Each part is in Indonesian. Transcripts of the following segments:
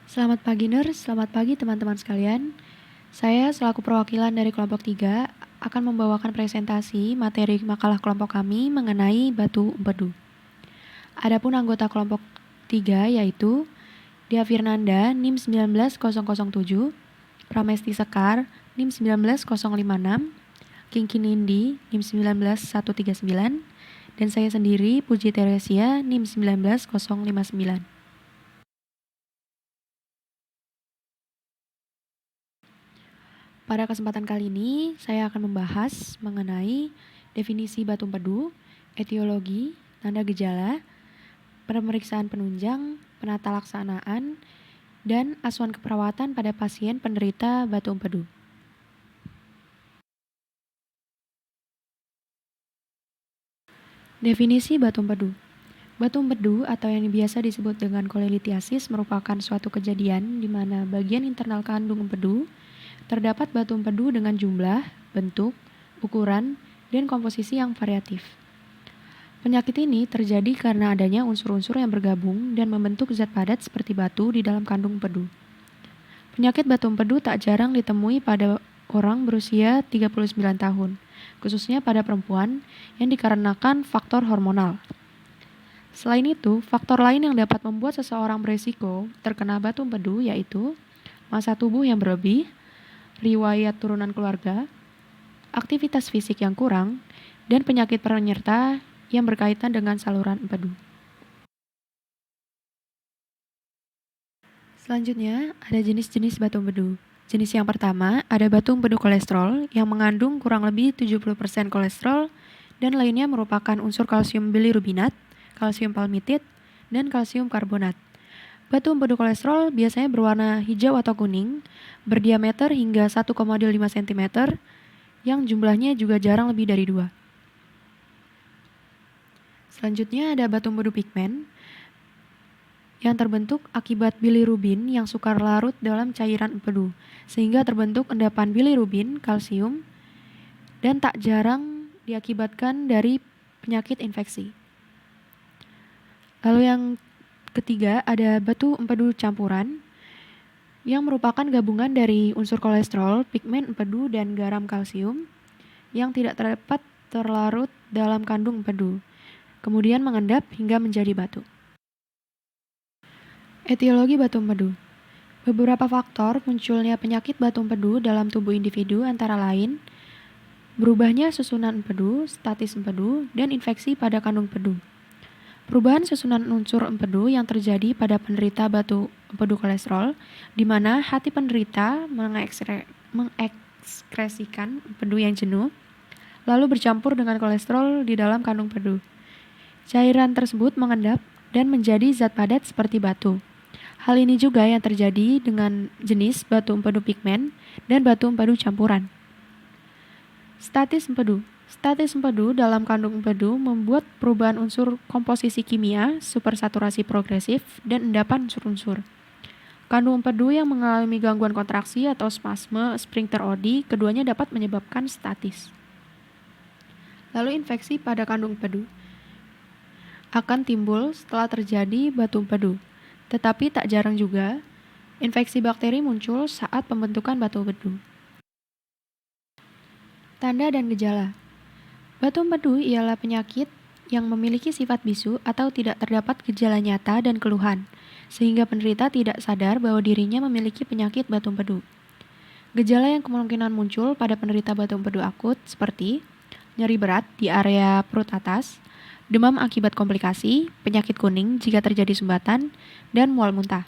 Selamat pagi Nurse, selamat pagi teman-teman sekalian. Saya selaku perwakilan dari kelompok 3 akan membawakan presentasi materi makalah kelompok kami mengenai batu empedu. Adapun anggota kelompok 3 yaitu Dia Firnanda NIM 19007, Pramesti Sekar NIM 19056, Kingkin Indi NIM 19139, dan saya sendiri Puji Teresia NIM 19059. Pada kesempatan kali ini, saya akan membahas mengenai definisi batu empedu, etiologi, tanda gejala, pemeriksaan penunjang, penata laksanaan, dan asuhan keperawatan pada pasien penderita batu empedu. Definisi batu empedu. Batu empedu atau yang biasa disebut dengan kolelithiasis merupakan suatu kejadian di mana bagian internal kandung empedu terdapat batu empedu dengan jumlah, bentuk, ukuran, dan komposisi yang variatif. Penyakit ini terjadi karena adanya unsur-unsur yang bergabung dan membentuk zat padat seperti batu di dalam kandung empedu. Penyakit batu empedu tak jarang ditemui pada orang berusia 39 tahun, khususnya pada perempuan yang dikarenakan faktor hormonal. Selain itu, faktor lain yang dapat membuat seseorang beresiko terkena batu empedu yaitu massa tubuh yang berlebih, riwayat turunan keluarga, aktivitas fisik yang kurang, dan penyakit penyerta yang berkaitan dengan saluran empedu. Selanjutnya, ada jenis-jenis batu empedu. Jenis yang pertama, ada batu empedu kolesterol yang mengandung kurang lebih 70% kolesterol dan lainnya merupakan unsur kalsium bilirubinat, kalsium palmitit, dan kalsium karbonat. Batu empedu kolesterol biasanya berwarna hijau atau kuning, berdiameter hingga 1,5 cm, yang jumlahnya juga jarang lebih dari 2. Selanjutnya ada batu empedu pigmen, yang terbentuk akibat bilirubin yang sukar larut dalam cairan empedu, sehingga terbentuk endapan bilirubin, kalsium, dan tak jarang diakibatkan dari penyakit infeksi. Lalu yang ketiga ada batu empedu campuran yang merupakan gabungan dari unsur kolesterol, pigmen empedu, dan garam kalsium yang tidak dapat terlarut dalam kandung empedu, kemudian mengendap hingga menjadi batu. Etiologi batu empedu. Beberapa faktor munculnya penyakit batu empedu dalam tubuh individu antara lain berubahnya susunan empedu, statis empedu, dan infeksi pada kandung empedu. Perubahan susunan unsur empedu yang terjadi pada penderita batu empedu kolesterol, di mana hati penderita mengekskresikan empedu yang jenuh, lalu bercampur dengan kolesterol di dalam kandung empedu. Cairan tersebut mengendap dan menjadi zat padat seperti batu. Hal ini juga yang terjadi dengan jenis batu empedu pigmen dan batu empedu campuran. Statis empedu. Statis empedu dalam kandung empedu membuat perubahan unsur komposisi kimia, supersaturasi progresif, dan endapan unsur-unsur. Kandung empedu yang mengalami gangguan kontraksi atau spasme sphincter Oddi, keduanya dapat menyebabkan statis. Lalu infeksi pada kandung empedu akan timbul setelah terjadi batu empedu, tetapi tak jarang juga infeksi bakteri muncul saat pembentukan batu empedu. Tanda dan gejala. Batu empedu ialah penyakit yang memiliki sifat bisu atau tidak terdapat gejala nyata dan keluhan, sehingga penderita tidak sadar bahwa dirinya memiliki penyakit batu empedu. Gejala yang kemungkinan muncul pada penderita batu empedu akut seperti nyeri berat di area perut atas, demam akibat komplikasi, penyakit kuning jika terjadi sumbatan, dan mual muntah.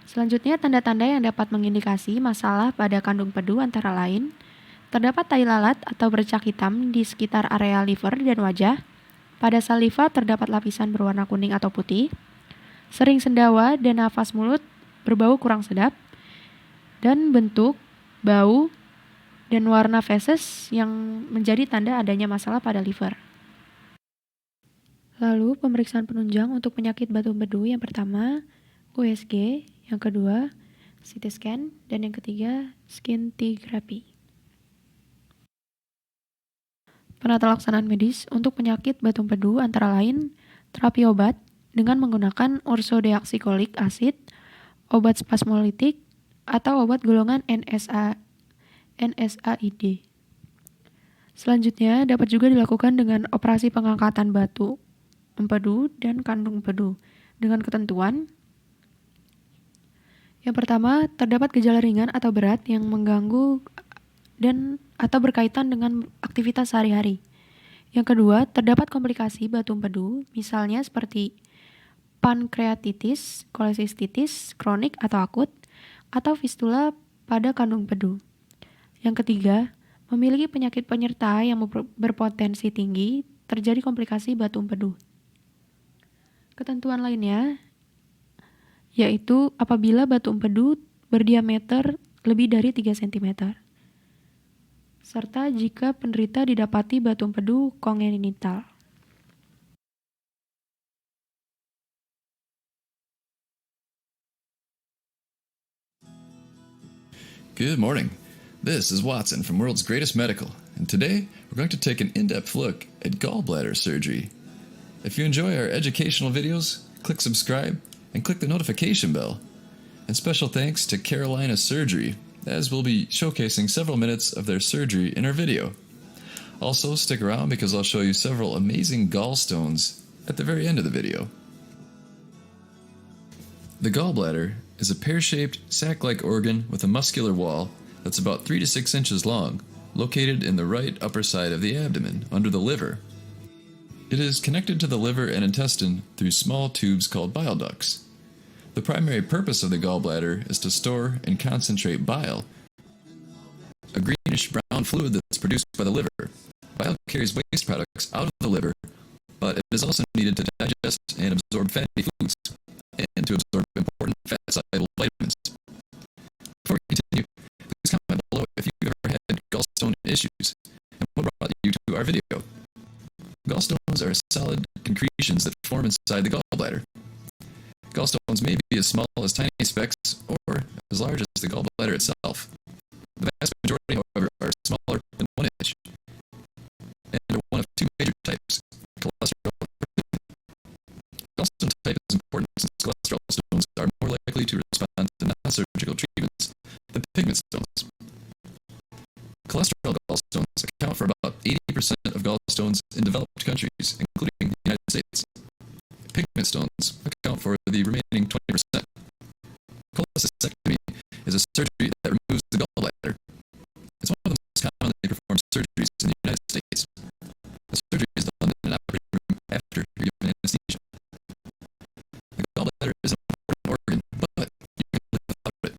Selanjutnya, tanda-tanda yang dapat mengindikasi masalah pada kandung empedu antara lain terdapat tai lalat atau bercak hitam di sekitar area liver dan wajah. Pada saliva terdapat lapisan berwarna kuning atau putih. Sering sendawa dan nafas mulut berbau kurang sedap. Dan bentuk, bau, dan warna feses yang menjadi tanda adanya masalah pada liver. Lalu pemeriksaan penunjang untuk penyakit batu empedu yang pertama USG, yang kedua CT scan, dan yang ketiga scintigraphy. Penata laksanaan medis untuk penyakit batu empedu antara lain terapi obat dengan menggunakan ursodeoxycholic acid, obat spasmolitik, atau obat golongan NSAID. Selanjutnya dapat juga dilakukan dengan operasi pengangkatan batu empedu dan kandung empedu dengan ketentuan. Yang pertama, terdapat gejala ringan atau berat yang mengganggu dan atau berkaitan dengan aktivitas sehari-hari. Yang kedua, terdapat komplikasi batu empedu, misalnya seperti pankreatitis, kolesistitis, kronik atau akut, atau fistula pada kandung empedu. Yang ketiga, memiliki penyakit penyerta yang berpotensi tinggi, terjadi komplikasi batu empedu. Ketentuan lainnya yaitu apabila batu empedu berdiameter lebih dari 3 cm. Serta jika penderita didapati batu empedu kongenital. Good morning. This is Watson from World's Greatest Medical, and today we're going to take an in-depth look at gallbladder surgery. If you enjoy our educational videos, click subscribe and click the notification bell. And special thanks to Carolina Surgery, as we'll be showcasing several minutes of their surgery in our video. Also, stick around because I'll show you several amazing gallstones at the very end of the video. The gallbladder is a pear-shaped, sac-like organ with a muscular wall that's about 3 to 6 inches long, located in the right upper side of the abdomen, under the liver. It is connected to the liver and intestine through small tubes called bile ducts. The primary purpose of the gallbladder is to store and concentrate bile, a greenish-brown fluid that's produced by the liver. Bile carries waste products out of the liver, but it is also needed to digest and absorb fatty foods, and to absorb important fat-soluble vitamins. Before we continue, please comment below if you've ever had gallstone issues, and what brought you to our video. Gallstones are solid concretions that form inside the gallbladder. Gallstones may be as small as tiny specks or as large as the gallbladder itself. The vast majority, however, are smaller than 1 inch, and are one of 2 major types, cholesterol and pigment. Gallstone type is important since cholesterol stones are more likely to respond to non-surgical treatments than pigment stones. Cholesterol gallstones account for about 80% of gallstones in developed countries, including the United States. Pigment stones account for the remaining 20%. Cholecystectomy is a surgery that removes the gallbladder. It's one of the most commonly performed surgeries in the United States. The surgery is done in an operating room after you're given anesthesia. The gallbladder is an important organ, but you can live without it.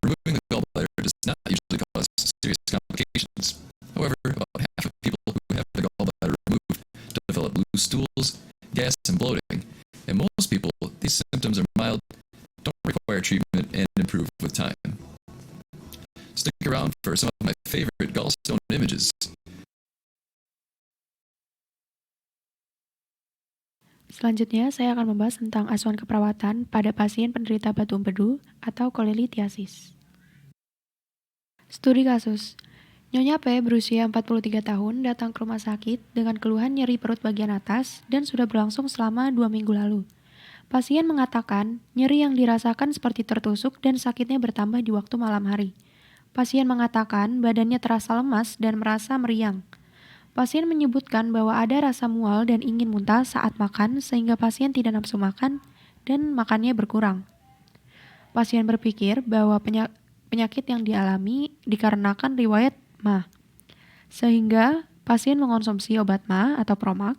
Removing the gallbladder does not usually cause serious complications. However, about half of people who have their gallbladder removed develop loose stools, gas, and bloating, and most people, these symptoms are mild, don't require treatment, and improve with time. Stick around for some of my favorite gallstone images. Selanjutnya, saya akan membahas tentang asuhan keperawatan pada pasien penderita batu empedu atau kolelitiasis. Studi kasus. Nyonya P berusia 43 tahun datang ke rumah sakit dengan keluhan nyeri perut bagian atas dan sudah berlangsung selama 2 minggu lalu. Pasien mengatakan nyeri yang dirasakan seperti tertusuk dan sakitnya bertambah di waktu malam hari. Pasien mengatakan badannya terasa lemas dan merasa meriang. Pasien menyebutkan bahwa ada rasa mual dan ingin muntah saat makan sehingga pasien tidak nafsu makan dan makannya berkurang. Pasien berpikir bahwa penyakit yang dialami dikarenakan riwayat MA, sehingga pasien mengonsumsi obat MA atau Promac.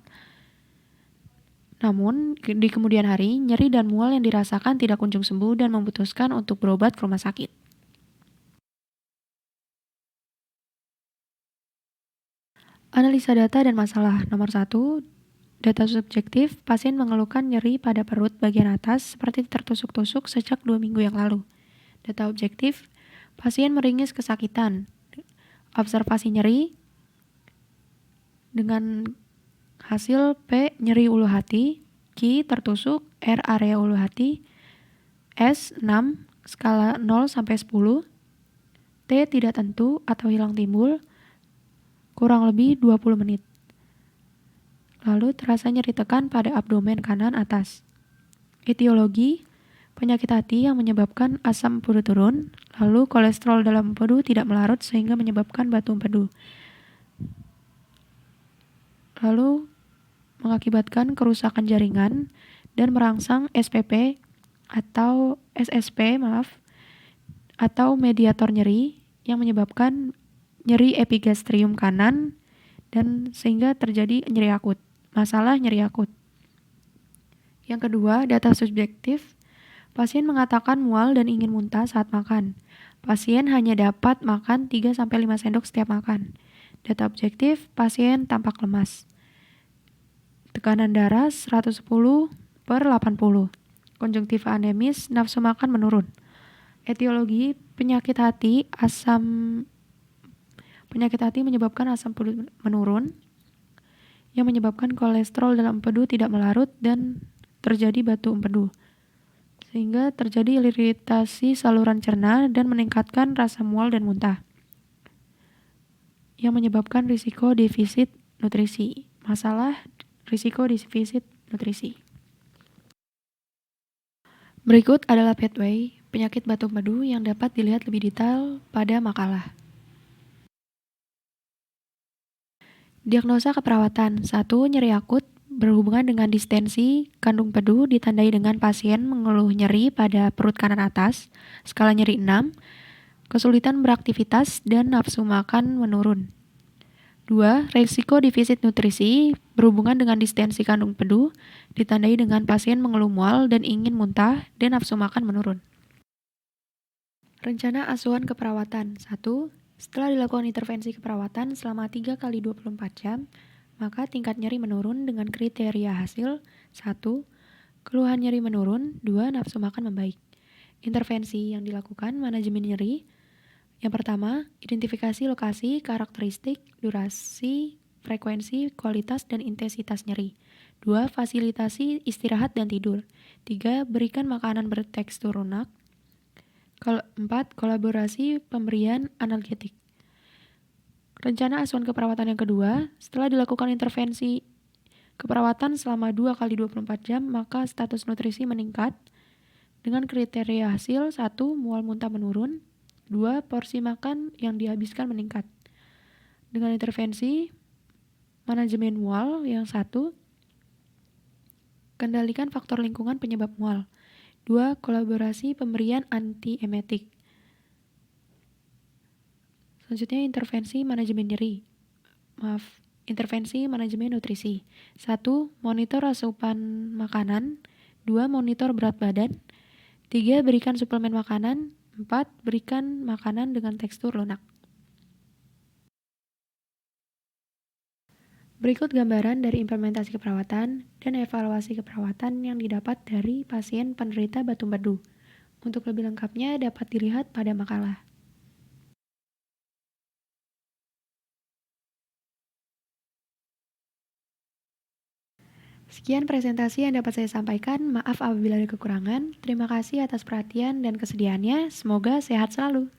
Namun, di kemudian hari, nyeri dan mual yang dirasakan tidak kunjung sembuh dan memutuskan untuk berobat ke rumah sakit. Analisa data dan masalah. Nomor 1, data subjektif, pasien mengeluhkan nyeri pada perut bagian atas seperti tertusuk-tusuk sejak 2 minggu yang lalu. Data objektif, pasien meringis kesakitan. Observasi nyeri dengan hasil P nyeri ulu hati, Q tertusuk, R area ulu hati, S 6 skala 0 sampai 10, T tidak tentu atau hilang timbul, kurang lebih 20 menit. Lalu terasa nyeri tekan pada abdomen kanan atas. Etiologi, penyakit hati yang menyebabkan asam empedu turun, lalu kolesterol dalam empedu tidak melarut sehingga menyebabkan batu empedu. Lalu mengakibatkan kerusakan jaringan dan merangsang SPP atau SSP, atau mediator nyeri yang menyebabkan nyeri epigastrium kanan dan sehingga terjadi nyeri akut. Masalah nyeri akut. Yang kedua, data subjektif. Pasien mengatakan mual dan ingin muntah saat makan. Pasien hanya dapat makan 3-5 sendok setiap makan. Data objektif, pasien tampak lemas. Tekanan darah 110/80. Konjungtiva anemis, nafsu makan menurun. Etiologi penyakit hati menyebabkan asam empedu menurun yang menyebabkan kolesterol dalam empedu tidak melarut dan terjadi batu empedu. Sehingga terjadi iritasi saluran cerna dan meningkatkan rasa mual dan muntah. Yang menyebabkan risiko defisit nutrisi. Masalah risiko defisit nutrisi. Berikut adalah pathway penyakit batu empedu yang dapat dilihat lebih detail pada makalah. Diagnosa keperawatan. 1. Nyeri akut berhubungan dengan distensi kandung empedu ditandai dengan pasien mengeluh nyeri pada perut kanan atas, skala nyeri 6, kesulitan beraktivitas dan nafsu makan menurun. 2. Risiko defisit nutrisi berhubungan dengan distensi kandung empedu ditandai dengan pasien mengeluh mual dan ingin muntah dan nafsu makan menurun. Rencana asuhan keperawatan. 1. Setelah dilakukan intervensi keperawatan selama 3x24 jam, maka tingkat nyeri menurun dengan kriteria hasil. 1. Keluhan nyeri menurun. 2. Nafsu makan membaik. Intervensi yang dilakukan manajemen nyeri. Yang pertama, identifikasi lokasi, karakteristik, durasi, frekuensi, kualitas, dan intensitas nyeri. 2. Fasilitasi istirahat dan tidur. 3. Berikan makanan bertekstur lunak. 4. Kolaborasi pemberian analgetik. Rencana asuhan keperawatan yang kedua, setelah dilakukan intervensi keperawatan selama 2x24 jam, maka status nutrisi meningkat dengan kriteria hasil. 1. Mual muntah menurun. 2. Porsi makan yang dihabiskan meningkat. Dengan intervensi manajemen mual yang 1. Kendalikan faktor lingkungan penyebab mual. 2. Kolaborasi pemberian antiemetik. Selanjutnya intervensi manajemen nutrisi. 1. Monitor asupan makanan. 2. Monitor berat badan. 3. Berikan suplemen makanan. 4. Berikan makanan dengan tekstur lunak. Berikut gambaran dari implementasi keperawatan dan evaluasi keperawatan yang didapat dari pasien penderita batu empedu. Untuk lebih lengkapnya dapat dilihat pada makalah. Sekian presentasi yang dapat saya sampaikan. Maaf apabila ada kekurangan. Terima kasih atas perhatian dan kesediaannya. Semoga sehat selalu.